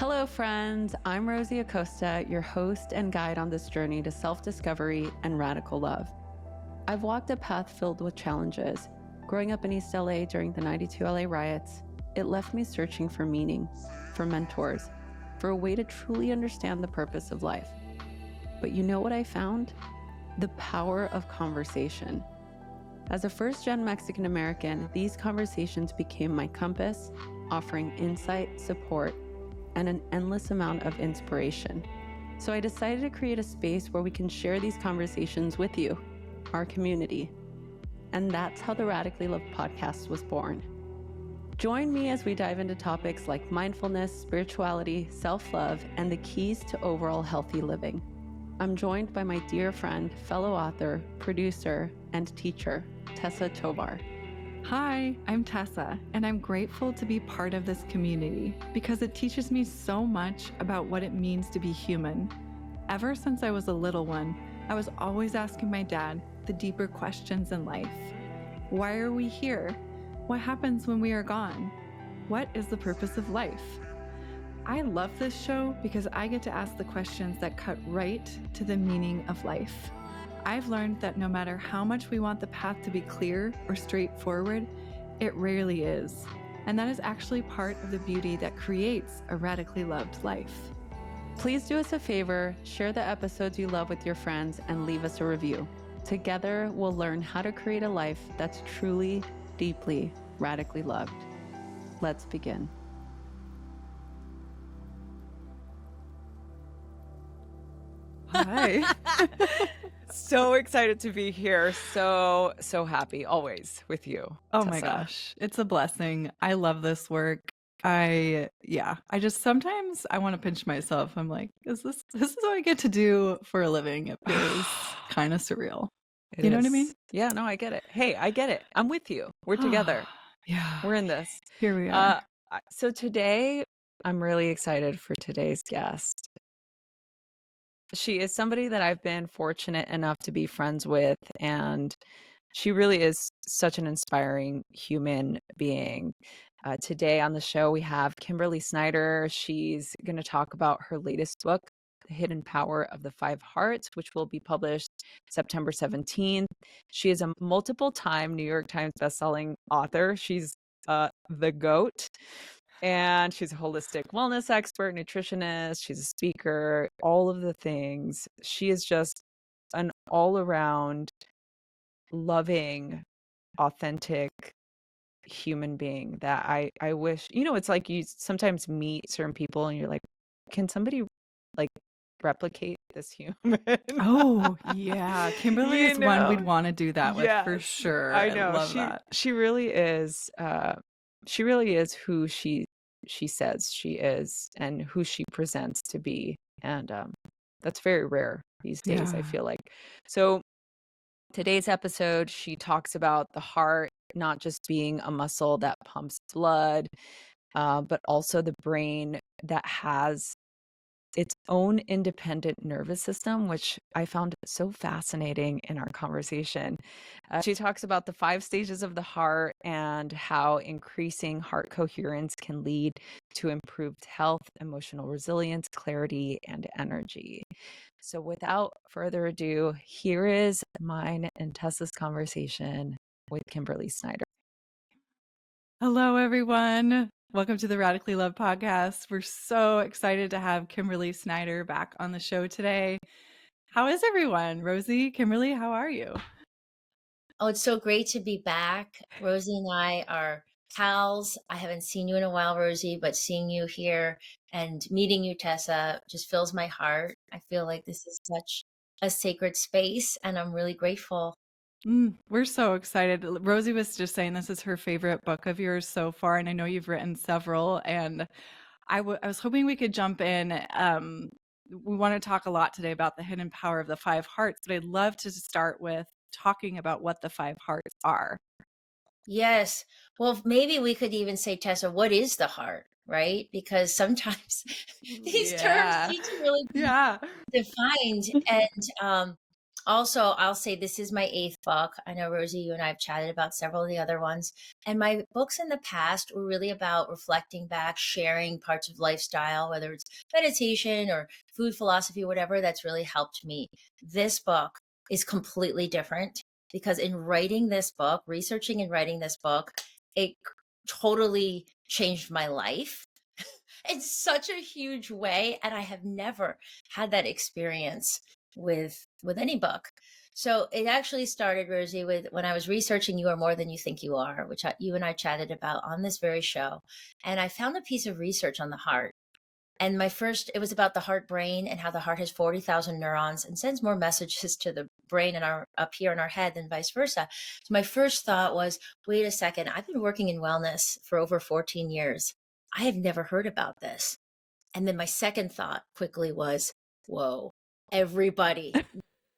Hello, friends. I'm Rosie Acosta, your host and guide on this journey to self-discovery and radical love. I've walked a path filled with challenges. Growing up in East LA during the '92 LA riots, it left me searching for meaning, for mentors, for a way to truly understand the purpose of life. But you know what I found? The power of conversation. As a first-gen Mexican American, these conversations became my compass, offering insight, support, and an endless amount of inspiration. So I decided to create a space where we can share these conversations with you, our community. And that's how the Radically Love podcast was born. Join me as we dive into topics like mindfulness, spirituality, self-love, and the keys to overall healthy living. I'm joined by my dear friend, fellow author, producer, and teacher, Tessa Tovar. Hi, I'm Tessa, and I'm grateful to be part of this community because it teaches me so much about what it means to be human. Ever since I was a little one, I was always asking my dad the deeper questions in life. Why are we here? What happens when we are gone? What is the purpose of life? I love this show because I get to ask the questions that cut right to the meaning of life. I've learned that no matter how much we want the path to be clear or straightforward, it rarely is. And that is actually part of the beauty that creates a radically loved life. Please do us a favor, share the episodes you love with your friends, and leave us a review. Together, we'll learn how to create a life that's truly, deeply, radically loved. Let's begin. Hi. So excited to be here. So happy always with you. Oh my Tessa. gosh, it's a blessing. I love this work. I just sometimes I want to pinch myself. I'm like, is this is what I get to do for a living? It feels kind of surreal. It You know what I is. mean? Yeah, no, I get it. Hey, I get it. I'm with you. We're together. Yeah. We're in this. Here we are. So today, I'm really excited for today's guest. She is somebody that I've been fortunate enough to be friends with, and she really is such an inspiring human being. Today on the show, we have Kimberly Snyder. She's going to talk about her latest book, The Hidden Power of the Five Hearts, which will be published September 17th. She is a multiple-time New York Times bestselling author. She's the GOAT. And she's a holistic wellness expert, nutritionist. She's a speaker, all of the things. She is just an all-around loving, authentic human being that I wish, it's like you sometimes meet certain people and you're like, can somebody like replicate this human? Oh, yeah. Kimberly is one we'd want to do that with for Yes, sure. I know. love that. She really is who she says she is and who she presents to be. And that's very rare these days, I Yeah. feel like. So today's episode, she talks about the heart not just being a muscle that pumps blood, but also the brain that has its own independent nervous system, which I found so fascinating in our conversation. She talks about the 5 stages of the heart and how increasing heart coherence can lead to improved health, emotional resilience, clarity, and energy. So without further ado, here is mine and Tessa's conversation with Kimberly Snyder. Hello, everyone. Welcome to the Radically Love podcast. We're so excited to have Kimberly Snyder back on the show today. How is everyone? Rosie, Kimberly, how are you? Oh, it's so great to be back. Rosie and I are pals. I haven't seen you in a while, Rosie, but seeing you here and meeting you, Tessa, just fills my heart. I feel like this is such a sacred space, and I'm really grateful. We're so excited. Rosie was just saying this is her favorite book of yours so far, and I know you've written several. And I was hoping we could jump in. We want to talk a lot today about the hidden power of the 5 hearts, but I'd love to start with talking about what the 5 hearts are. Yes. Well, maybe we could even say, Tessa, what is the heart, right? Because sometimes these terms need to really be defined. And Also, I'll say this is my 8th book. I know, Rosie, you and I have chatted about several of the other ones. And my books in the past were really about reflecting back, sharing parts of lifestyle, whether it's meditation or food philosophy, whatever, that's really helped me. This book is completely different because in writing this book, researching and writing this book, it totally changed my life in such a huge way. And I have never had that experience with any book. So it actually started, Rosie, with when I was researching You Are More Than You Think You Are, which you and I chatted about on this very show. And I found a piece of research on the heart. And it was about the heart brain and how the heart has 40,000 neurons and sends more messages to the brain and up here in our head than vice versa. So my first thought was, wait a second, I've been working in wellness for over 14 years. I have never heard about this. And then my second thought quickly was, whoa, everybody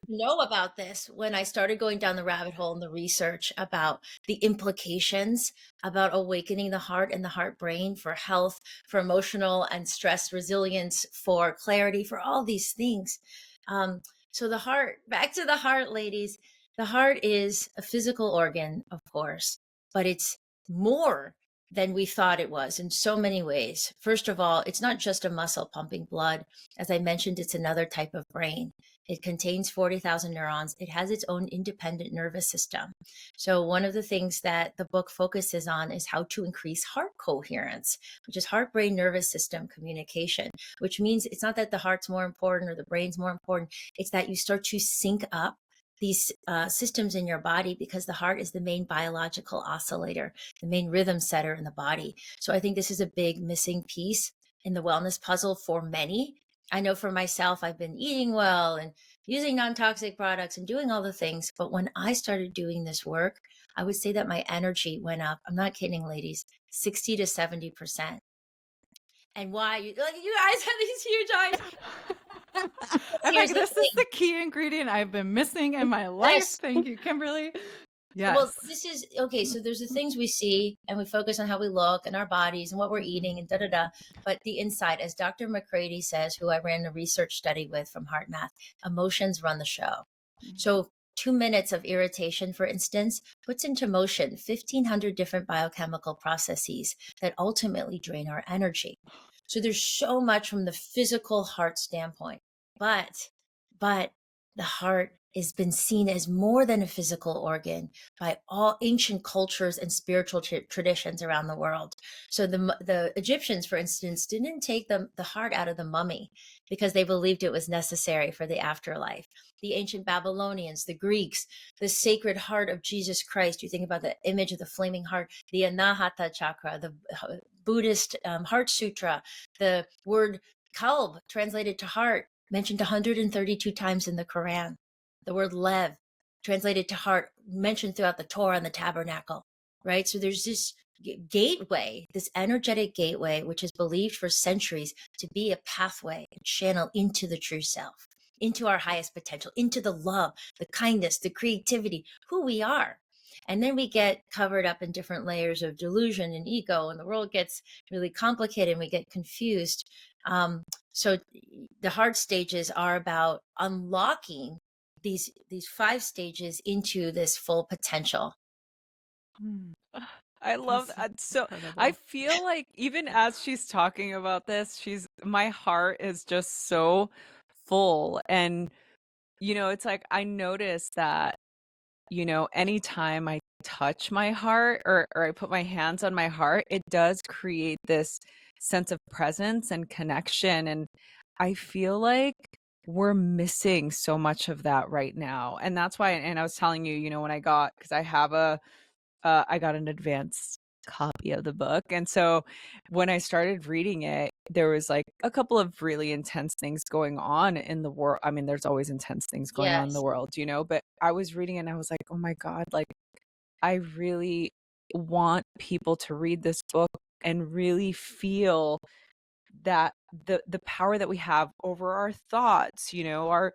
know about this when I started going down the rabbit hole in the research about the implications about awakening the heart and the heart brain for health, for emotional and stress resilience, for clarity, for all these things. So the heart, back to the heart, ladies, the heart is a physical organ, of course, but it's more than we thought it was in so many ways. First of all, it's not just a muscle pumping blood. As I mentioned, it's another type of brain. It contains 40,000 neurons. It has its own independent nervous system. So one of the things that the book focuses on is how to increase heart coherence, which is heart-brain nervous system communication, which means it's not that the heart's more important or the brain's more important. It's that you start to sync up these systems in your body because the heart is the main biological oscillator, the main rhythm setter in the body. So I think this is a big missing piece in the wellness puzzle for many. I know for myself, I've been eating well and using non-toxic products and doing all the things. But when I started doing this work, I would say that my energy went up. I'm not kidding, ladies, 60 to 70%. And why? You guys have these huge eyes. I'm Here's like, the this is thing. the key ingredient I've been missing in my life. Yes. Thank you, Kimberly. Yes. Well, this is okay. So there's the things we see and we focus on how we look and our bodies and what we're eating and da da da. But the inside, as Dr. McCready says, who I ran a research study with from Heart Math, emotions run the show. So 2 minutes of irritation, for instance, puts into motion 1,500 different biochemical processes that ultimately drain our energy. So there's so much from the physical heart standpoint, but the heart has been seen as more than a physical organ by all ancient cultures and spiritual traditions around the world. So the Egyptians, for instance, didn't take the heart out of the mummy because they believed it was necessary for the afterlife. The ancient Babylonians, the Greeks, the sacred heart of Jesus Christ. You think about the image of the flaming heart, the Anahata chakra, the Buddhist heart sutra, the word kalb, translated to heart, mentioned 132 times in the Quran. The word lev, translated to heart, mentioned throughout the Torah and the tabernacle, right? So there's this gateway, this energetic gateway, which is believed for centuries to be a pathway, a channel into the true self, into our highest potential, into the love, the kindness, the creativity, who we are. And then we get covered up in different layers of delusion and ego, and the world gets really complicated and we get confused. So the heart stages are about unlocking these 5 stages into this full potential. I love that. So I feel like even as she's talking about this, my heart is just so full. And, it's like I notice that, anytime I touch my heart or I put my hands on my heart, it does create this sense of presence and connection. And I feel like we're missing so much of that right now. And that's why, and I was telling you, when because I got an advanced copy of the book. And so when I started reading it, there was like a couple of really intense things going on in the world. I mean, there's always intense things going on in the Yes. world, but I was reading it and I was like, oh my God, like I really want people to read this book and really feel that the power that we have over our thoughts, our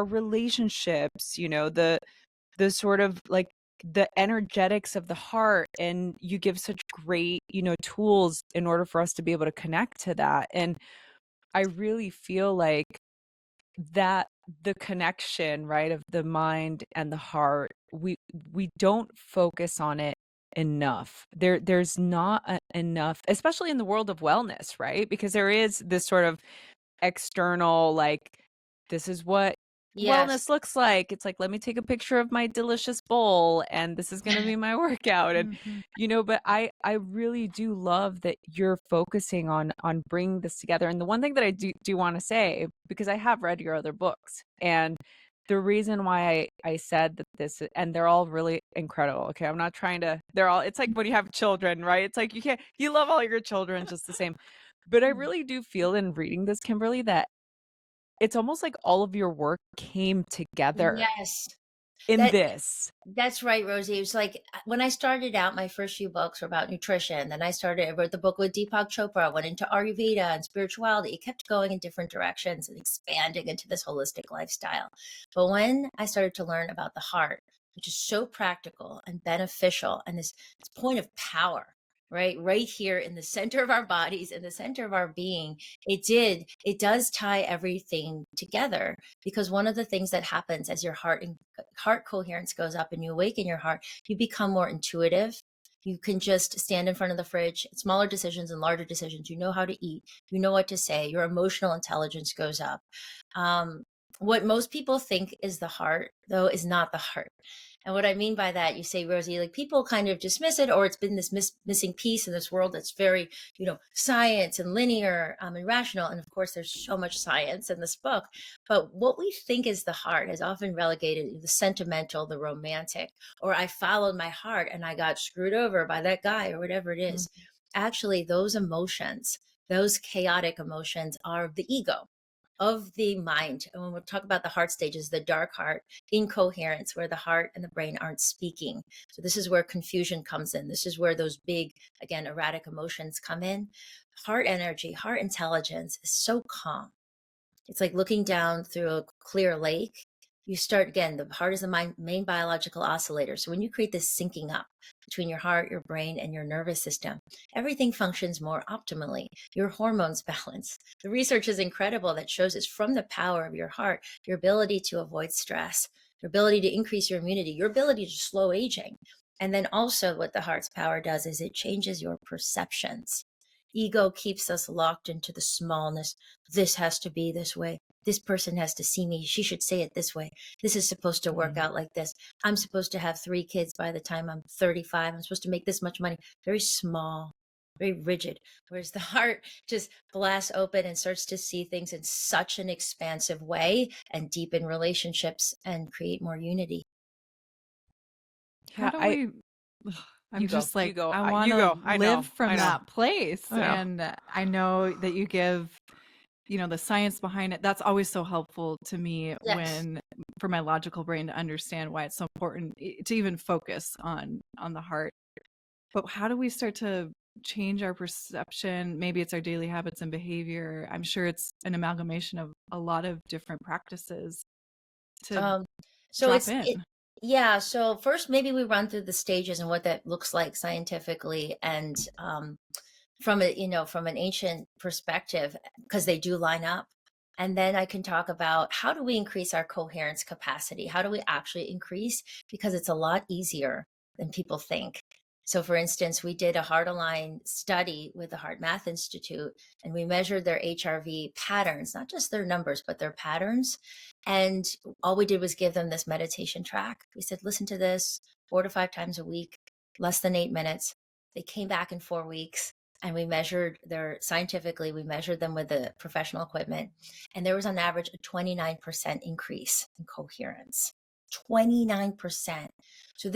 relationships, the sort of like the energetics of the heart, and you give such great tools in order for us to be able to connect to that. And I really feel like that the connection, right, of the mind and the heart, we don't focus on it enough. There's not enough, especially in the world of wellness, right? Because there is this sort of external, like, this is what Yes. wellness looks like. It's like, let me take a picture of my delicious bowl and this is going to be my workout. And but I really do love that you're focusing on bringing this together. And the one thing that I do want to say, because I have read your other books, and the reason why I said that this, and they're all really incredible. Okay, I'm not trying to, they're all, it's like when you have children, right? It's like you love all your children just the same. But I really do feel in reading this, Kimberly, that it's almost like all of your work came together Yes. in That this. That's right, Rosie. It was like when I started out, my first few books were about nutrition. Then I wrote the book with Deepak Chopra, went into Ayurveda and spirituality. It kept going in different directions and expanding into this holistic lifestyle. But when I started to learn about the heart, which is so practical and beneficial, and this point of power, right here in the center of our bodies, in the center of our being, it does tie everything together. Because one of the things that happens as your heart coherence goes up and you awaken your heart, you become more intuitive. You can just stand in front of the fridge, smaller decisions and larger decisions. You know how to eat, you know what to say, your emotional intelligence goes up. What most people think is the heart, though, is not the heart. And what I mean by that, you say, Rosie, like people kind of dismiss it, or it's been this missing piece in this world that's very, science and linear and rational. And of course, there's so much science in this book. But what we think is the heart is often relegated to the sentimental, the romantic, or I followed my heart and I got screwed over by that guy or whatever it is. Actually, those emotions, those chaotic emotions are the ego of the mind. And when we talk about the heart stages, the dark heart, incoherence, where the heart and the brain aren't speaking. So this is where confusion comes in. This is where those big, again, erratic emotions come in. Heart energy, heart intelligence is so calm. It's like looking down through a clear lake. You start again, the heart is the main biological oscillator. So when you create this syncing up between your heart, your brain, and your nervous system, everything functions more optimally. Your hormones balance. The research is incredible that shows it's from the power of your heart, your ability to avoid stress, your ability to increase your immunity, your ability to slow aging. And then also what the heart's power does is it changes your perceptions. Ego keeps us locked into the smallness. This has to be this way. This person has to see me. She should say it this way. This is supposed to work out like this. I'm supposed to have 3 kids by the time I'm 35. I'm supposed to make this much money. Very small, very rigid. Whereas the heart just blasts open and starts to see things in such an expansive way and deepen relationships and create more unity. How do we? I'm You go, just like, you go, I you want to go. I know, live from I know. that place. I know. And I know that you give, the science behind it. That's always so helpful to me Yes. for my logical brain to understand why it's so important to even focus on the heart. But how do we start to change our perception? Maybe it's our daily habits and behavior. I'm sure it's an amalgamation of a lot of different practices to Um, so drop in. yeah. So first, maybe we run through the stages and what that looks like scientifically, and from from an ancient perspective, because they do line up. And then I can talk about how do we increase our coherence capacity? How do we actually increase? Because it's a lot easier than people think. So, for instance, we did a Heart Align study with the Heart Math Institute, and we measured their HRV patterns, not just their numbers, but their patterns. And all we did was give them this meditation track. We said, listen to this 4 to 5 times a week, less than 8 minutes. They came back in 4 weeks, and we measured we measured them with the professional equipment. And there was on average a 29% increase in coherence. 29%. So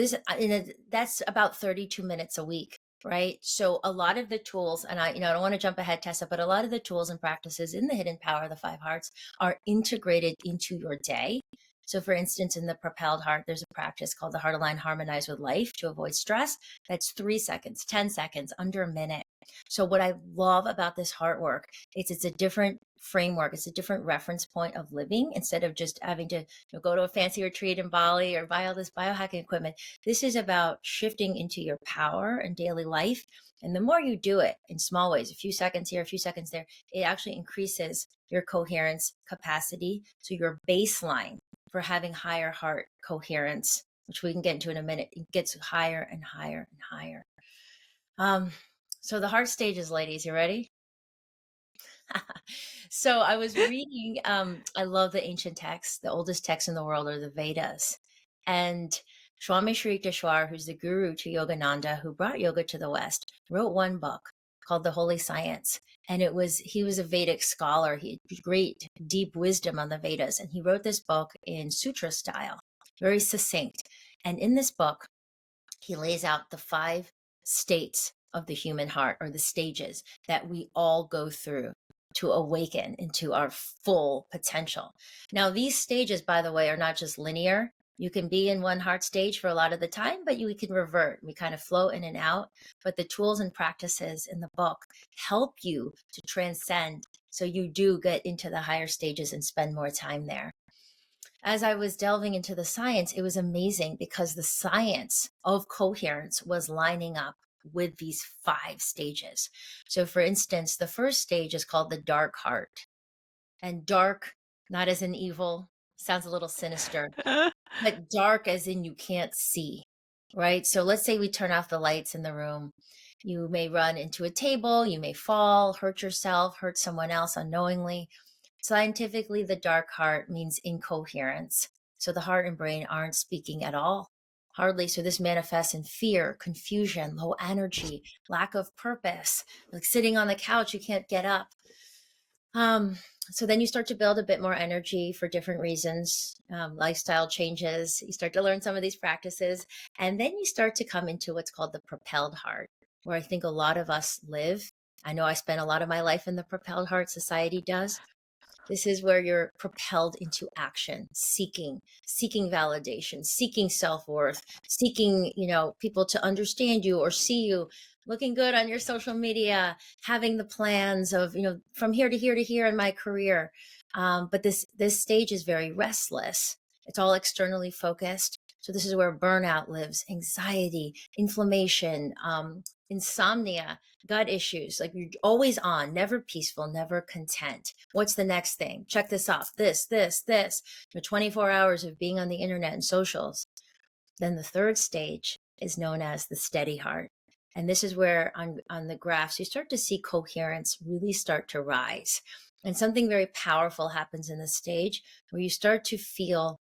that's about 32 minutes a week, right? So a lot of the tools, and I don't want to jump ahead, Tessa, but a lot of the tools and practices in the Hidden Power of the 5 Hearts are integrated into your day. So for instance, in the Propelled Heart, there's a practice called the Heart Align Harmonize with Life to avoid stress. That's 3 seconds, 10 seconds, under a minute. So what I love about this heart work is it's a different framework. It's a different reference point of living instead of just having to go to a fancy retreat in Bali or buy all this biohacking equipment. This is about shifting into your power in daily life. And the more you do it in small ways, a few seconds here, a few seconds there, it actually increases your coherence capacity. So your baseline for having higher heart coherence, which we can get into in a minute, it gets higher and higher and higher. So the heart stages, ladies, you ready? So I was reading, I love the ancient texts. The oldest texts in the world are the Vedas. And Swami Sri Yukteswar, who's the guru to Yogananda, who brought yoga to the West, wrote one book called The Holy Science. And he was a Vedic scholar. He had great, deep wisdom on the Vedas. And he wrote this book in sutra style, very succinct. And in this book, he lays out the 5 states of the human heart, or the stages that we all go through to awaken into our full potential. Now, these stages, by the way, are not just linear. You can be in one heart stage for a lot of the time, but we can revert. We kind of flow in and out. But the tools and practices in the book help you to transcend, so you do get into the higher stages and spend more time there. As I was delving into the science, it was amazing because the science of coherence was lining up with these 5 stages. So, for instance, the first stage is called the dark heart. And dark, not as in evil, sounds a little sinister, but dark as in you can't see, right? So, let's say we turn off the lights in the room. You may run into a table, you may fall, hurt yourself, hurt someone else unknowingly. Scientifically, the dark heart means incoherence. So the heart and brain aren't speaking at all, hardly. So this manifests in fear, confusion, low energy, lack of purpose, like sitting on the couch, you can't get up. So then you start to build a bit more energy for different reasons, lifestyle changes. You start to learn some of these practices, and then you start to come into what's called the propelled heart, where I think a lot of us live. I know I spent a lot of my life in the propelled heart. Society does. This is where you're propelled into action, seeking validation, seeking self-worth, seeking, people to understand you or see you, looking good on your social media, having the plans of, from here to here to here in my career. But this stage is very restless. It's all externally focused. So this is where burnout lives, anxiety, inflammation, insomnia, gut issues. Like you're always on, never peaceful, never content. What's the next thing? Check this off. This. 24 hours of being on the internet and socials. Then the third stage is known as the steady heart. And this is where on the graphs, you start to see coherence really start to rise. And something very powerful happens in this stage where you start to feel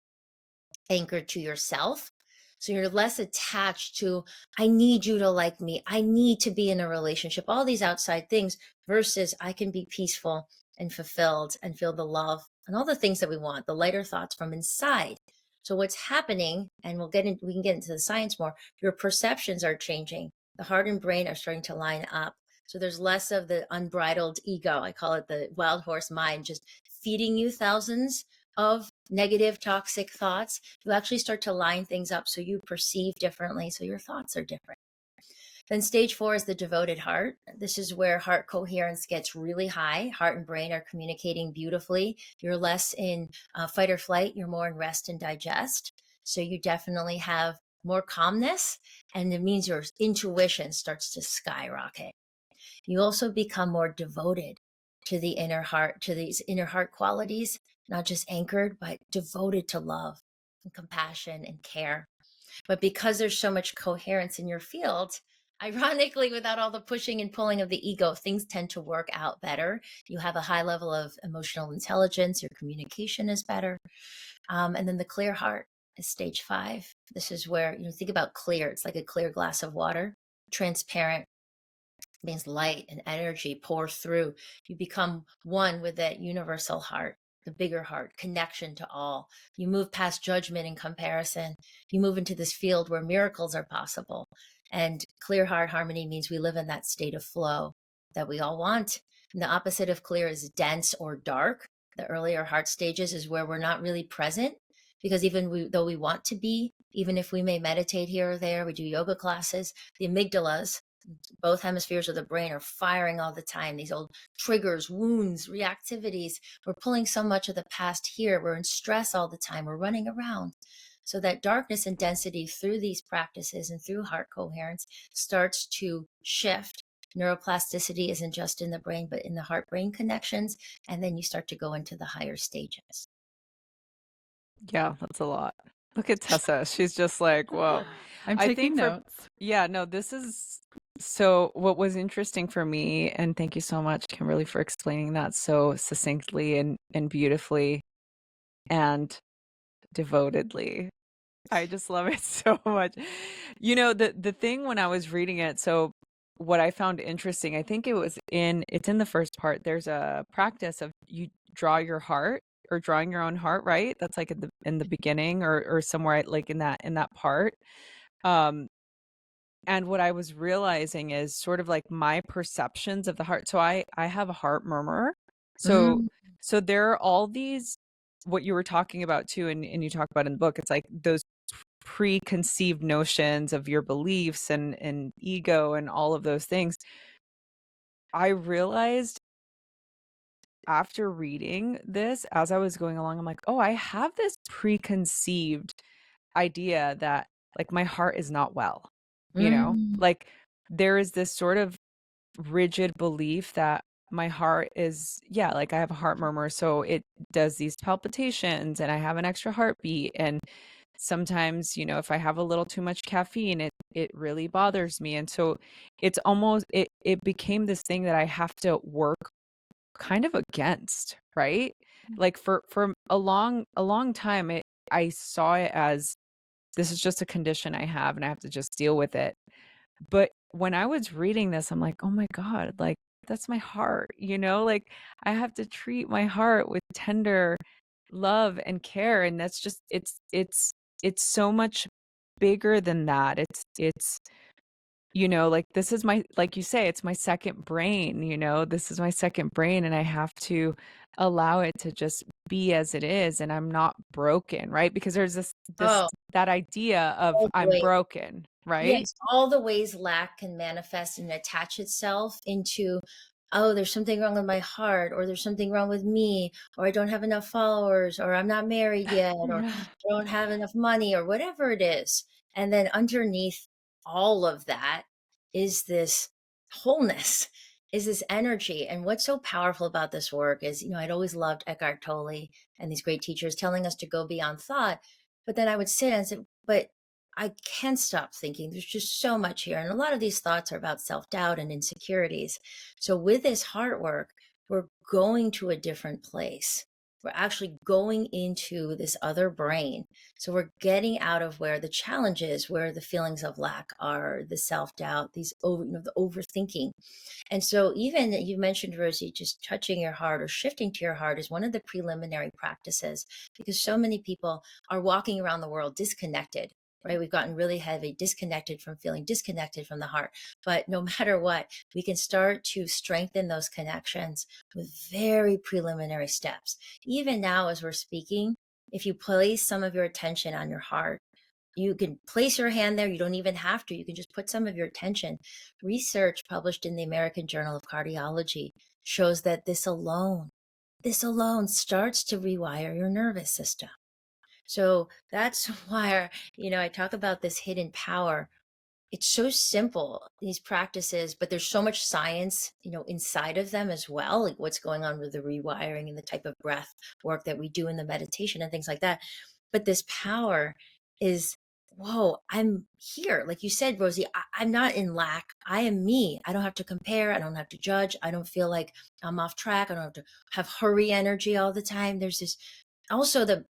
anchored to yourself. So you're less attached to, I need you to like me, I need to be in a relationship, all these outside things, versus I can be peaceful and fulfilled and feel the love and all the things that we want, the lighter thoughts from inside. So what's happening, and we can get into the science more, your perceptions are changing. The heart and brain are starting to line up. So there's less of the unbridled ego. I call it the wild horse mind, just feeding you thousands of negative, toxic thoughts. You actually start to line things up so you perceive differently, so your thoughts are different. Then stage 4 is the devoted heart. This is where heart coherence gets really high. Heart and brain are communicating beautifully. You're less in fight or flight. You're more in rest and digest. So you definitely have more calmness, and it means your intuition starts to skyrocket. You also become more devoted to the inner heart, to these inner heart qualities, not just anchored, but devoted to love and compassion and care. But because there's so much coherence in your field, ironically, without all the pushing and pulling of the ego, things tend to work out better. You have a high level of emotional intelligence. Your communication is better. And then the clear heart is stage 5. This is where, think about clear. It's like a clear glass of water, transparent. Means light and energy pour through. You become one with that universal heart, the bigger heart, connection to all. You move past judgment and comparison. You move into this field where miracles are possible. And clear heart harmony means we live in that state of flow that we all want. And the opposite of clear is dense or dark. The earlier heart stages is where we're not really present, because though we want to be, even if we may meditate here or there, we do yoga classes, the amygdalas, Both hemispheres of the brain are firing all the time. These old triggers, wounds, reactivities. We're pulling so much of the past here. We're in stress all the time. We're running around. So that darkness and density through these practices and through heart coherence starts to shift. Neuroplasticity isn't just in the brain, but in the heart brain connections. And then you start to go into the higher stages. Yeah, that's a lot. Look at Tessa. She's just like, whoa. I'm I taking think for, notes. yeah, no, this is so what was interesting for me, and thank you so much, Kimberly, for explaining that so succinctly and beautifully and devotedly. I just love it so much. You know, the thing when I was reading it, so what I found interesting, I think it's in the first part. There's a practice of you draw your heart or drawing your own heart, right? That's like in the beginning or somewhere like in that part. Um and what I was realizing is sort of like my perceptions of the heart. So I have a heart murmur. So Mm. so there are all these what you were talking about too, and you talk about in the book, it's like those preconceived notions of your beliefs and ego and all of those things. I realized after reading this as I was going along, I'm like, oh, I have this preconceived idea that like my heart is not well, you know? Mm. Like there is this sort of rigid belief that my heart is, yeah, like I have a heart murmur, so it does these palpitations and I have an extra heartbeat. And sometimes, you know, if I have a little too much caffeine, it really bothers me. And so it's almost it became this thing that I have to work kind of against, right? Like for a long time I saw it as this is just a condition I have and I have to just deal with it. But when I was reading this, I'm like, "Oh my God, like that's my heart," you know? Like I have to treat my heart with tender love and care, and that's just it's so much bigger than that. It's you know, like this is my like you say, it's my second brain, you know? This is my second brain and I have to allow it to just be as it is and I'm not broken, right? Because there's this Oh, that idea of all the I'm way. broken, right? Yes, all the ways lack can manifest and attach itself into, oh, there's something wrong with my heart, or there's something wrong with me, or I don't have enough followers, or I'm not married yet, or Yeah. I don't have enough money, or whatever it is. And then underneath all of that is this wholeness, is this energy. And what's so powerful about this work is, I'd always loved Eckhart Tolle and these great teachers telling us to go beyond thought. But then I would sit and say, but I can't stop thinking. There's just so much here. And a lot of these thoughts are about self doubt and insecurities. So, with this heart work, we're going to a different place. We're actually going into this other brain. So, we're getting out of where the challenge is, where the feelings of lack are, the self doubt, the overthinking. And so, even you mentioned, Rosie, just touching your heart or shifting to your heart is one of the preliminary practices because so many people are walking around the world disconnected. Right. We've gotten really heavy, disconnected from feeling disconnected from the heart. But no matter what, we can start to strengthen those connections with very preliminary steps. Even now, as we're speaking, if you place some of your attention on your heart, you can place your hand there. You don't even have to. You can just put some of your attention. Research published in the American Journal of Cardiology shows that this alone starts to rewire your nervous system. So that's why, I talk about this hidden power. It's so simple, these practices, but there's so much science, inside of them as well, like what's going on with the rewiring and the type of breath work that we do in the meditation and things like that. But this power is, whoa, I'm here. Like you said, Rosie, I'm not in lack. I am me. I don't have to compare. I don't have to judge. I don't feel like I'm off track. I don't have to have hurry energy all the time. There's this also the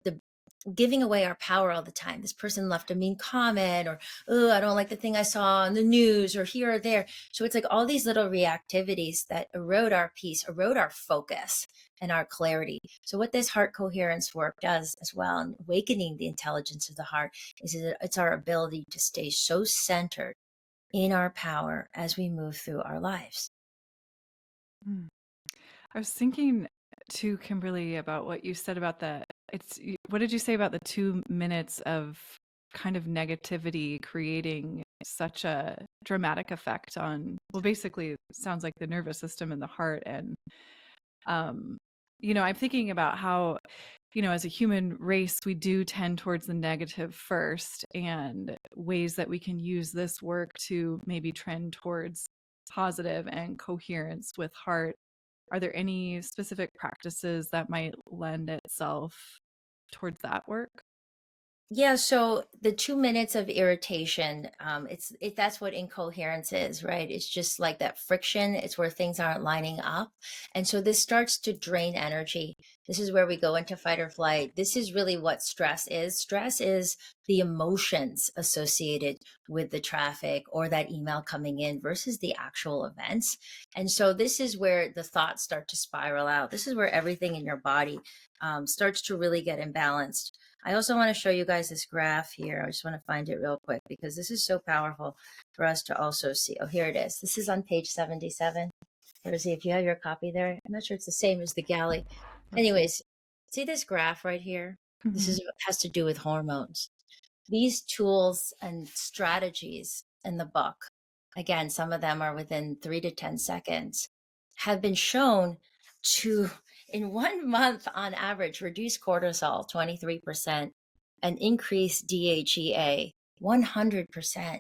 giving away our power all the time. This person left a mean comment, or, oh, I don't like the thing I saw on the news, or here or there. So it's like all these little reactivities that erode our peace, erode our focus and our clarity. So what this heart coherence work does as well, and awakening the intelligence of the heart, is that it's our ability to stay so centered in our power as we move through our lives. Mm. I was thinking to Kimberly about what you said about what did you say about the 2 minutes of kind of negativity creating such a dramatic effect on, well, basically it sounds like the nervous system and the heart. And I'm thinking about how, as a human race, we do tend towards the negative first, and ways that we can use this work to maybe trend towards positive and coherence with heart. Are there any specific practices that might lend itself towards that work? Yeah, so the 2 minutes of irritation, that's what incoherence is, right? It's just like that friction. It's where things aren't lining up. And so this starts to drain energy. This is where we go into fight or flight. This is really what stress is. Stress is the emotions associated with the traffic or that email coming in versus the actual events. And so this is where the thoughts start to spiral out. This is where everything in your body starts to really get imbalanced. I also want to show you guys this graph here. I just want to find it real quick because this is so powerful for us to also see. Oh, here it is. This is on page 77. Rosie, if you have your copy there, I'm not sure it's the same as the galley. Anyways, see this graph right here? This is what has to do with hormones. These tools and strategies in the book, again, some of them are within 3 to 10 seconds, have been shown to, in 1 month on average, reduce cortisol 23% and increase DHEA 100%.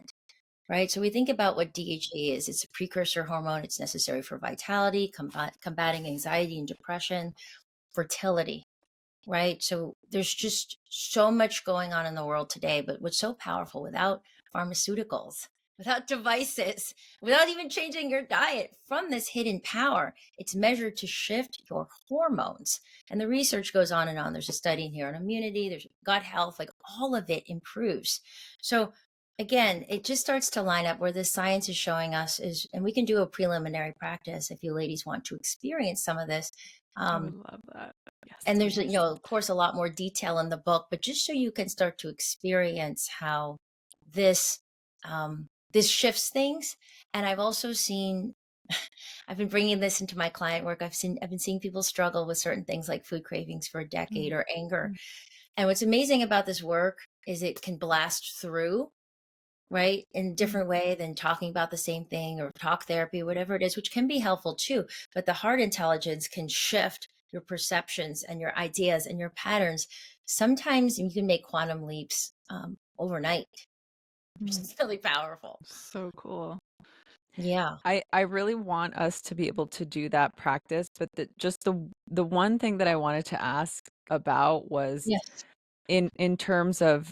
Right. So we think about what DHEA is. It's a precursor hormone. It's necessary for vitality, combating anxiety and depression, fertility. Right. So there's just so much going on in the world today. But what's so powerful, without pharmaceuticals, without devices, without even changing your diet, from this hidden power, it's measured to shift your hormones. And the research goes on and on. There's a study in here on immunity, there's gut health, like all of it improves. So again, it just starts to line up where the science is showing us is, and we can do a preliminary practice if you ladies want to experience some of this. I would love that. Yes. And there's, of course, a lot more detail in the book, but just so you can start to experience how this this shifts things. And I've also seen, I've been bringing this into my client work. I've been seeing people struggle with certain things like food cravings for a decade or anger. And what's amazing about this work is it can blast through, right, in a different way than talking about the same thing or talk therapy, whatever it is, which can be helpful too. But the heart intelligence can shift your perceptions and your ideas and your patterns. Sometimes you can make quantum leaps overnight, which is really powerful. So cool. Yeah. I really want us to be able to do that practice, but the one thing that I wanted to ask about was Yes. in terms of,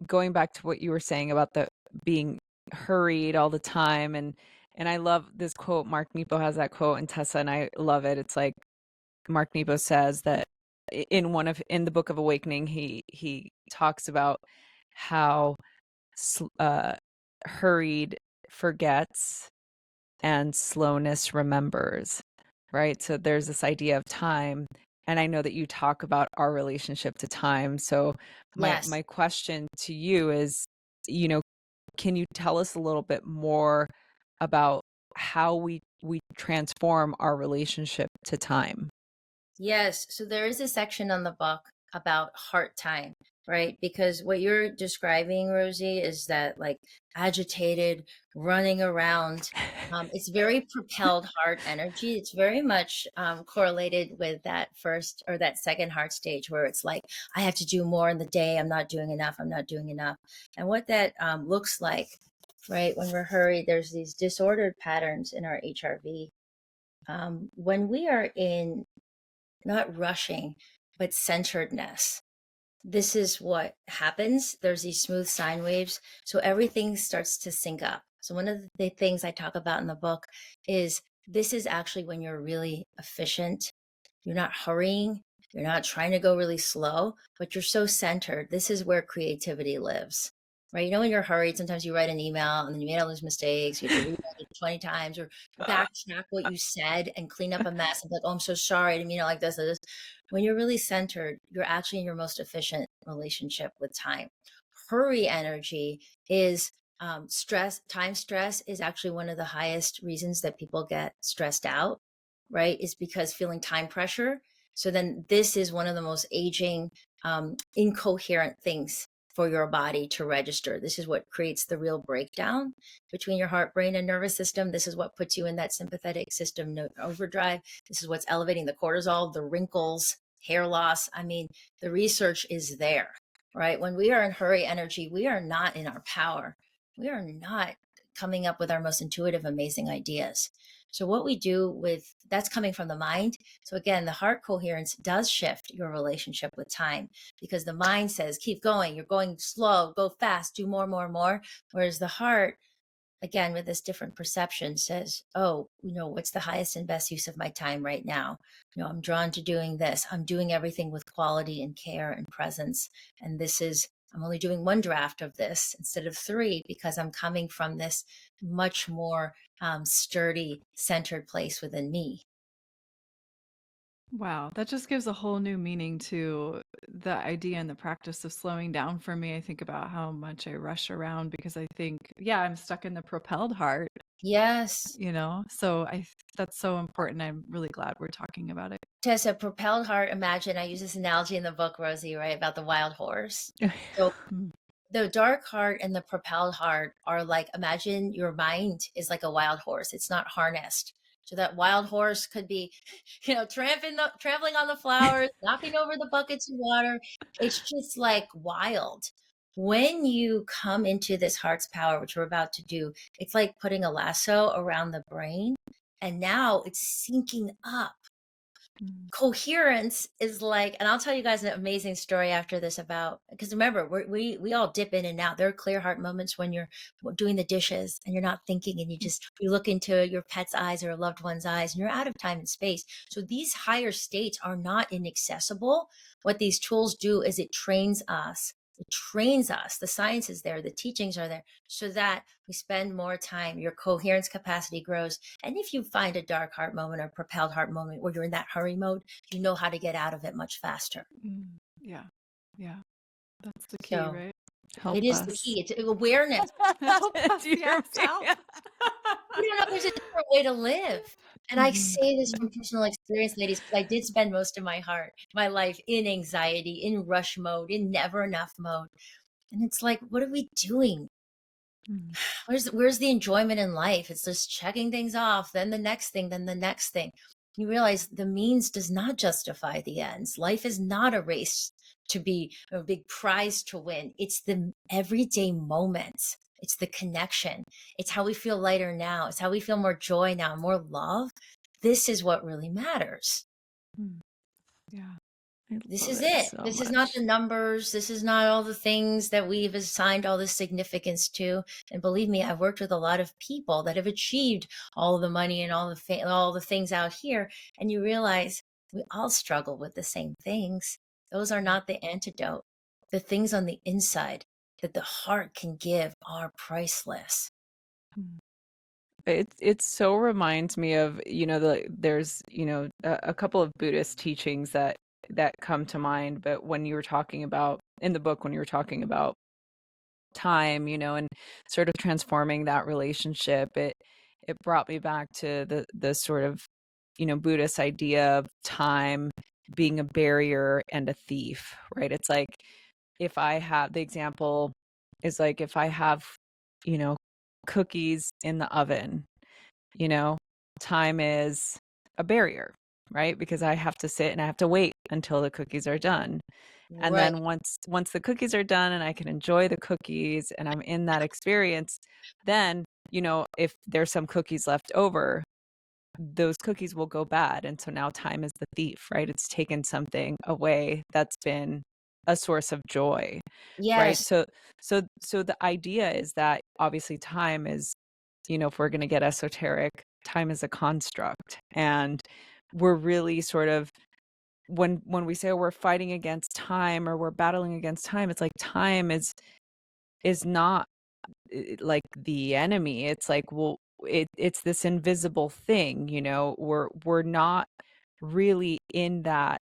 going back to what you were saying about the being hurried all the time, and I love this quote. Mark Nepo has that quote, and Tessa and I love it. It's like Mark Nepo says that in the Book of Awakening, he talks about how hurried forgets and slowness remembers, right? So there's this idea of time. And I know that you talk about our relationship to time. So Yes. my question to you is, can you tell us a little bit more about how we transform our relationship to time? Yes. So there is a section on the book about heart time, right? Because what you're describing, Rosie, is that like agitated running around. It's very propelled heart energy. It's very much correlated with that first or that second heart stage where it's like, I have to do more in the day. I'm not doing enough. I'm not doing enough. And what that looks like, right? When we're hurried, there's these disordered patterns in our HRV. When we are in not rushing, but centeredness. This is what happens. There's these smooth sine waves. So everything starts to sync up. So one of the things I talk about in the book is this is actually when you're really efficient. You're not hurrying. You're not trying to go really slow, but you're so centered. This is where creativity lives, right? When you're hurried, sometimes you write an email and then you made all those mistakes. You have to rewrite it 20 times or backtrack what you said and clean up a mess and be like, oh, I'm so sorry. I didn't mean it like this. When you're really centered, you're actually in your most efficient relationship with time. Hurry energy is stress. Time stress is actually one of the highest reasons that people get stressed out, right? Is because feeling time pressure. So then this is one of the most aging, incoherent things for your body to register. This is what creates the real breakdown between your heart, brain, and nervous system. This is what puts you in that sympathetic system overdrive. This is what's elevating the cortisol, the wrinkles, hair loss. I mean, the research is there, right? When we are in hurry energy, we are not in our power. We are not coming up with our most intuitive, amazing ideas. So what we do with that's coming from the mind. So again, the heart coherence does shift your relationship with time, because the mind says, keep going, you're going slow, go fast, do more, more, more. Whereas the heart, again, with this different perception, says, oh, what's the highest and best use of my time right now? I'm drawn to doing this. I'm doing everything with quality and care and presence. And I'm only doing one draft of this instead of three, because I'm coming from this much more sturdy, centered place within me. Wow, that just gives a whole new meaning to the idea and the practice of slowing down for me. I think about how much I rush around because I think, yeah, I'm stuck in the propelled heart, Yes. So that's so important. I'm really glad we're talking about it. Tessa, propelled heart, imagine, I use this analogy in the book, Rosie, right, about the wild horse. So the dark heart and the propelled heart are like, imagine your mind is like a wild horse. It's not harnessed. So that wild horse could be, trampling on the flowers, knocking over the buckets of water. It's just like wild. When you come into this heart's power, which we're about to do, it's like putting a lasso around the brain, and now it's syncing up. Coherence is like, and I'll tell you guys an amazing story after this because remember, we all dip in and out. There are clear heart moments when you're doing the dishes and you're not thinking, and you look into your pet's eyes or a loved one's eyes, and you're out of time and space. So these higher states are not inaccessible. What these tools do is it trains us. The science is there, the teachings are there, so that we spend more time, your coherence capacity grows. And if you find a dark heart moment or propelled heart moment where you're in that hurry mode, you know how to get out of it much faster. Yeah. That's the key, So right? it is the key. It's awareness. Help us, yes, help. There's a different way to live. And I say this from personal experience, ladies, because I did spend most of my life in anxiety, in rush mode, in never enough mode. And it's like, what are we doing? Where's the enjoyment in life? It's just checking things off, then the next thing, then the next thing. You realize the means does not justify the ends. Life is not a race to be a big prize to win. It's the everyday moments. It's the connection. It's how we feel lighter now. It's how we feel more joy now, more love. This is what really matters. Yeah. This is it. This is not the numbers. This is not all the things that we've assigned all this significance to. And believe me, I've worked with a lot of people that have achieved all the money and all the things out here. And you realize we all struggle with the same things. Those are not the antidote. The things on the inside that the heart can give are priceless. It so reminds me of, there's, a couple of Buddhist teachings that come to mind, but when you were talking about in the book, when you were talking about time, and sort of transforming that relationship, it brought me back to the sort of, Buddhist idea of time being a barrier and a thief, right? It's like, if I have the example is like, if I have, cookies in the oven, time is a barrier, right? Because I have to sit and I have to wait until the cookies are done. And Right. then once the cookies are done and I can enjoy the cookies and I'm in that experience, then, if there's some cookies left over, those cookies will go bad. And so now time is the thief, right? It's taken something away that's been a source of joy, right? Yes. So the idea is that obviously time is, if we're going to get esoteric, time is a construct. And we're really sort of, when we say, oh, we're fighting against time or we're battling against time, it's like time is not like the enemy. It's like, well, it's this invisible thing, we're not really in that,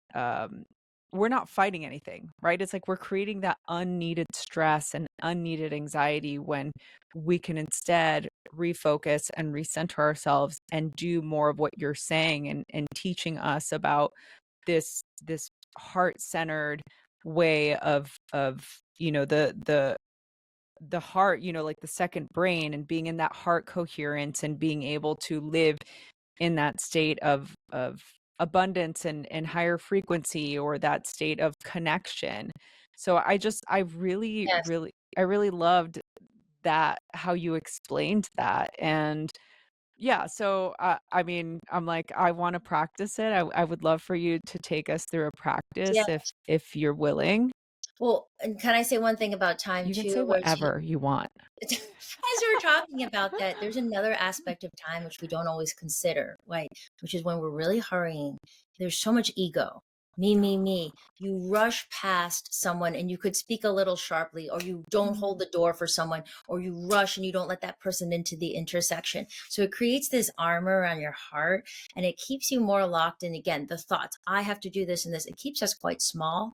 we're not fighting anything, right? It's like we're creating that unneeded stress and unneeded anxiety when we can instead refocus and recenter ourselves and do more of what you're saying, and teaching us about this heart-centered way of the heart, like the second brain, and being in that heart coherence and being able to live in that state of abundance and higher frequency, or that state of connection. So I really, Yes. really, I really loved that, how you explained that. And yeah, so I mean, I'm like, I want to practice it. I would love for you to take us through a practice Yeah. if you're willing. Well, and can I say one thing about time You can say too, Rosie? whatever you want. As we were talking about that, there's another aspect of time which we don't always consider, right? Which is when we're really hurrying, there's so much ego. Me, me, me. You rush past someone and you could speak a little sharply, or you don't hold the door for someone, or you rush and you don't let that person into the intersection. So it creates this armor on your heart, and it keeps you more locked in. Again, the thoughts, I have to do this and this, it keeps us quite small.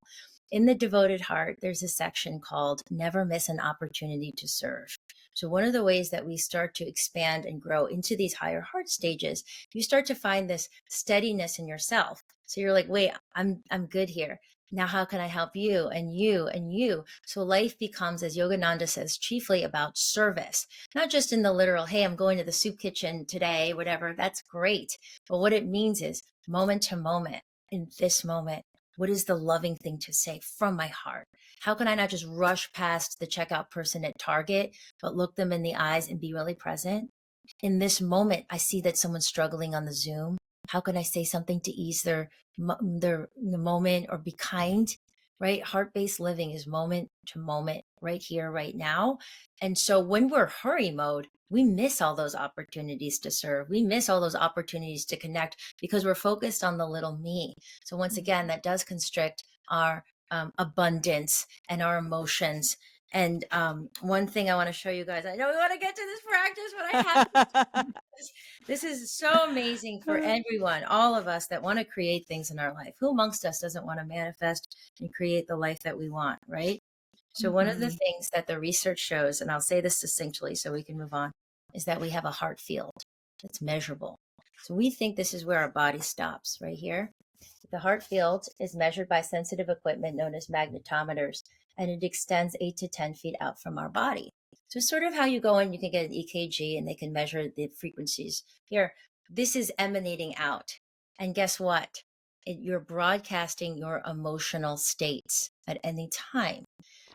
In the devoted heart, there's a section called Never Miss an Opportunity to Serve. So, one of the ways that we start to expand and grow into these higher heart stages, you start to find this steadiness in yourself. So you're like, wait, I'm good here. Now, how can I help you and you and you? So life becomes, as Yogananda says, chiefly about service, not just in the literal, hey, I'm going to the soup kitchen today, whatever. That's great. But what it means is moment to moment, in this moment, what is the loving thing to say from my heart? How can I not just rush past the checkout person at Target, but look them in the eyes and be really present? In this moment, I see that someone's struggling on the Zoom. How can I say something to ease their moment, or be kind? Right? Heart-based living is moment to moment, right here, right now. And so when we're hurry mode, we miss all those opportunities to serve. We miss all those opportunities to connect because we're focused on the little me. So once again, that does constrict our abundance and our emotions. And one thing I want to show you guys, I know we want to get to this practice, but I have to. This is so amazing for everyone, all of us that want to create things in our life. Who amongst us doesn't want to manifest and create the life that we want, right? So one of the things that the research shows, and I'll say this succinctly so we can move on, is that we have a heart field that's measurable. So we think this is where our body stops, right here. The heart field is measured by sensitive equipment known as magnetometers, and it extends 8 to 10 feet out from our body. So it's sort of how you go in, you can get an EKG and they can measure the frequencies. Here, this is emanating out. And guess what? You're broadcasting your emotional states at any time.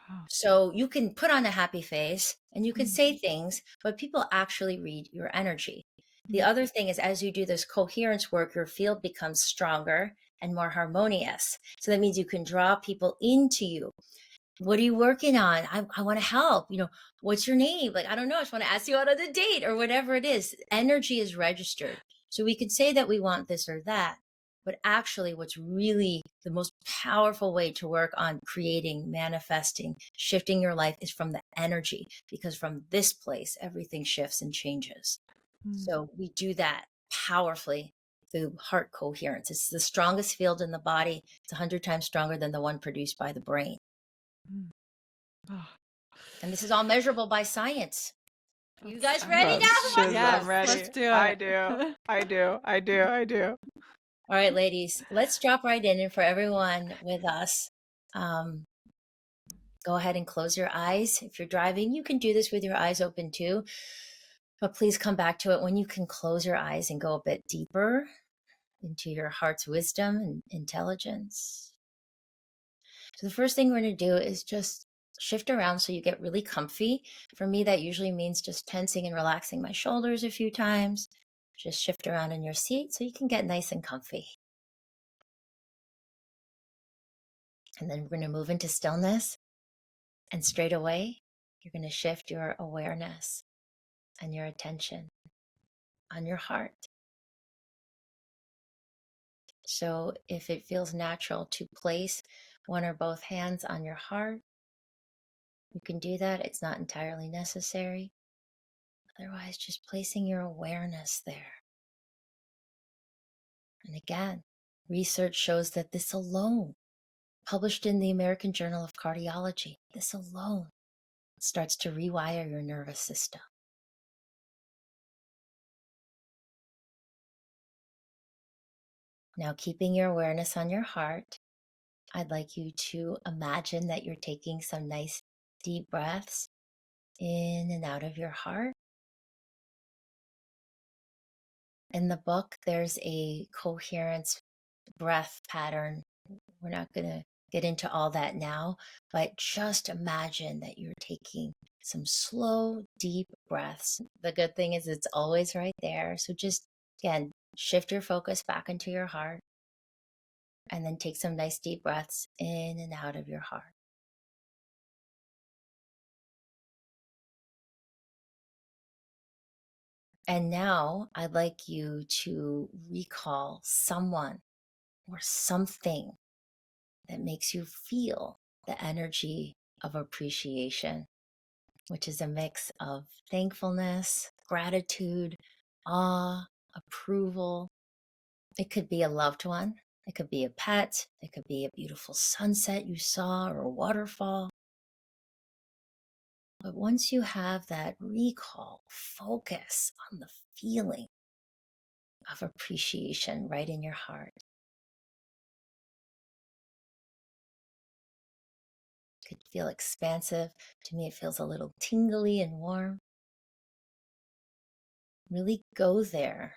Wow. So you can put on a happy face and you can say things, but people actually read your energy. The other thing is, as you do this coherence work, your field becomes stronger and more harmonious. So that means you can draw people into you. What are you working on? I want to help. What's your name? Like, I don't know. I just want to ask you out on a date or whatever it is. Energy is registered. So we could say that we want this or that. But actually, what's really the most powerful way to work on creating, manifesting, shifting your life is from the energy, because from this place, everything shifts and changes. So we do that powerfully through heart coherence. It's the strongest field in the body. It's 100 times stronger than the one produced by the brain. And this is all measurable by science. You guys ready now? Yes, I'm ready. let's do it. I do. All right, ladies, let's drop right in. And for everyone with us, go ahead and close your eyes. If you're driving, you can do this with your eyes open too. But please come back to it when you can close your eyes and go a bit deeper into your heart's wisdom and intelligence. So the first thing we're going to do is just shift around so you get really comfy. For me, that usually means just tensing and relaxing my shoulders a few times. Just shift around in your seat so you can get nice and comfy. And then we're going to move into stillness. And straight away, you're going to shift your awareness and your attention on your heart. So if it feels natural to place one or both hands on your heart, you can do that. It's not entirely necessary. Otherwise, just placing your awareness there. And again, research shows that this alone, published in the American Journal of Cardiology, this alone starts to rewire your nervous system. Now, keeping your awareness on your heart, I'd like you to imagine that you're taking some nice deep breaths in and out of your heart. In the book, there's a coherence breath pattern. We're not going to get into all that now, but just imagine that you're taking some slow, deep breaths. The good thing is it's always right there. So just, again, shift your focus back into your heart and then take some nice deep breaths in and out of your heart. And now I'd like you to recall someone or something that makes you feel the energy of appreciation, which is a mix of thankfulness, gratitude, awe, approval. It could be a loved one, it could be a pet, it could be a beautiful sunset you saw or a waterfall. But once you have that recall, focus on the feeling of appreciation right in your heart. It could feel expansive. To me, it feels a little tingly and warm. Really go there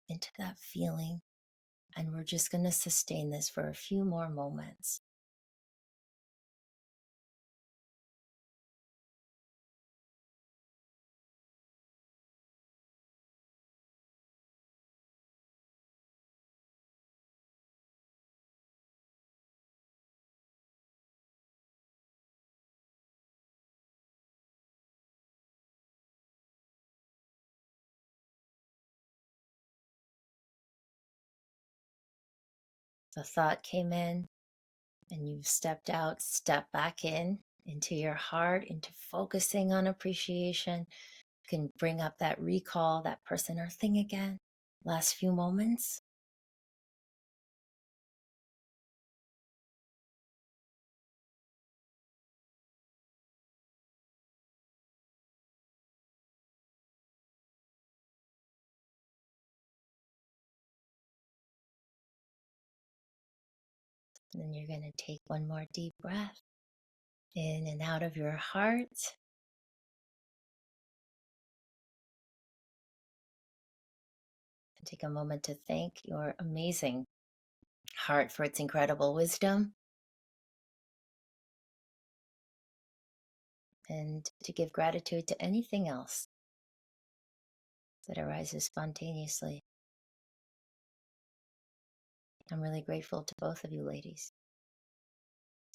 into that feeling. And we're just going to sustain this for a few more moments. The thought came in and you've stepped out, step back in into your heart, into focusing on appreciation. You can bring up that recall, that person or thing again. Last few moments. And then you're going to take one more deep breath in and out of your heart. And take a moment to thank your amazing heart for its incredible wisdom. And to give gratitude to anything else that arises spontaneously. I'm really grateful to both of you ladies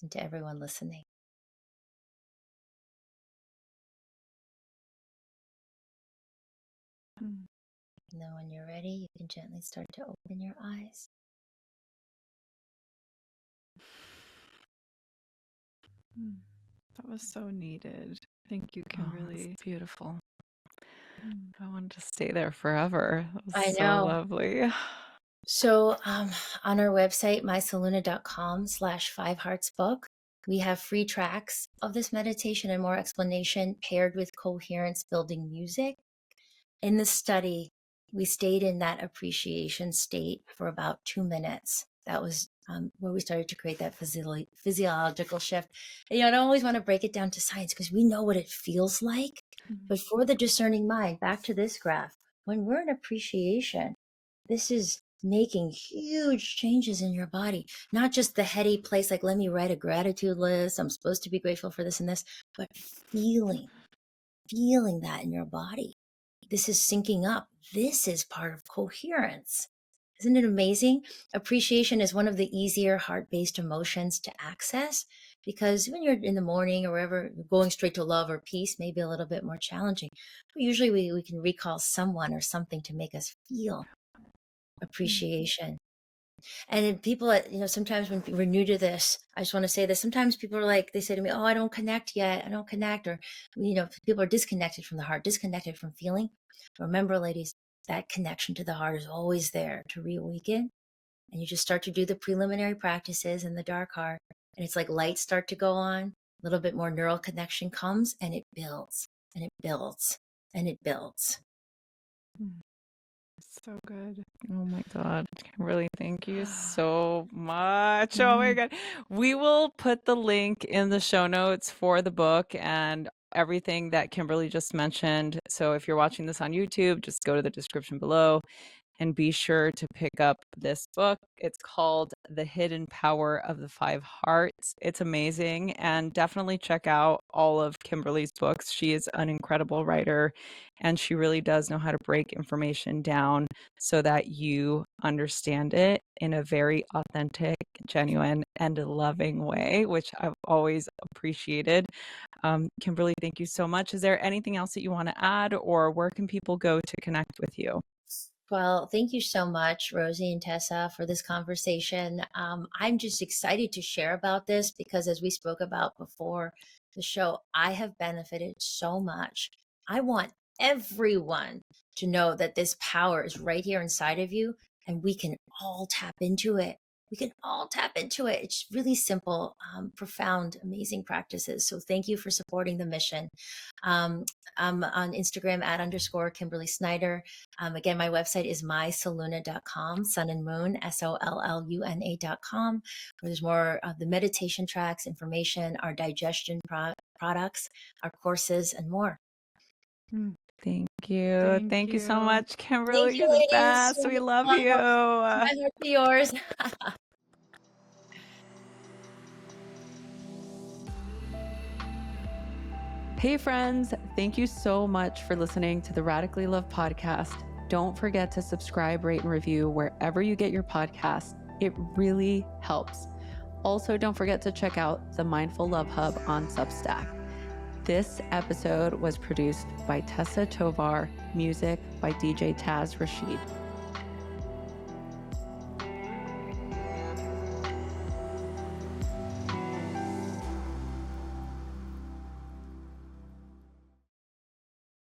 and to everyone listening. And then when you're ready, you can gently start to open your eyes. That was so needed. Thank you, Kimberly. It's beautiful. I wanted to stay there forever. That was I so know. lovely. So on our website, mysaluna.com/5heartsbook, we have free tracks of this meditation and more explanation paired with coherence building music. In the study, we stayed in that appreciation state for about 2 minutes. That was where we started to create that physiological shift. And, I don't always want to break it down to science because we know what it feels like. But for the discerning mind, back to this graph, when we're in appreciation, this is making huge changes in your body, not just the heady place, like, let me write a gratitude list. I'm supposed to be grateful for this and this, but feeling that in your body. This is syncing up. This is part of coherence. Isn't it amazing? Appreciation is one of the easier heart-based emotions to access because when you're in the morning or wherever, going straight to love or peace may be a little bit more challenging. But usually we can recall someone or something to make us feel appreciation. And then people, sometimes when we're new to this, I just want to say this. Sometimes people are like, they say to me, oh, I don't connect yet. I don't connect. Or, people are disconnected from the heart, disconnected from feeling. Remember, ladies, that connection to the heart is always there to reawaken. And you just start to do the preliminary practices in the dark heart. And it's like lights start to go on, a little bit more neural connection comes, and it builds and it builds and it builds. So good. Oh my God, Kimberly, thank you so much. Oh my God. We will put the link in the show notes for the book and everything that Kimberly just mentioned. So if you're watching this on YouTube, just go to the description below and be sure to pick up this book. It's called The Hidden Power of the Five Hearts. It's amazing, and definitely check out all of Kimberly's books. She is an incredible writer, and she really does know how to break information down so that you understand it in a very authentic, genuine, and loving way, which I've always appreciated. Kimberly, thank you so much. Is there anything else that you want to add, or where can people go to connect with you? Well, thank you so much, Rosie and Tessa, for this conversation. I'm just excited to share about this because, as we spoke about before the show, I have benefited so much. I want everyone to know that this power is right here inside of you, and we can all tap into it. We can all tap into it. It's really simple, profound, amazing practices. So, thank you for supporting the mission. I'm on Instagram @ Kimberly Snyder. Again, my website is mysoluna.com, sun and moon, SOLLUNA.com, where there's more of the meditation tracks, information, our digestion products, our courses, and more. Thank you. Thank you so much, Kimberly. Thank you, You're the ladies. best. We love you. My heart to yours. Hey friends, thank you so much for listening to the Radically Love podcast. Don't forget to subscribe, rate, and review wherever you get your podcast. It really helps. Also, don't forget to check out the Mindful Love Hub on Substack. This episode was produced by Tessa Tovar, music by DJ Taz Rashid.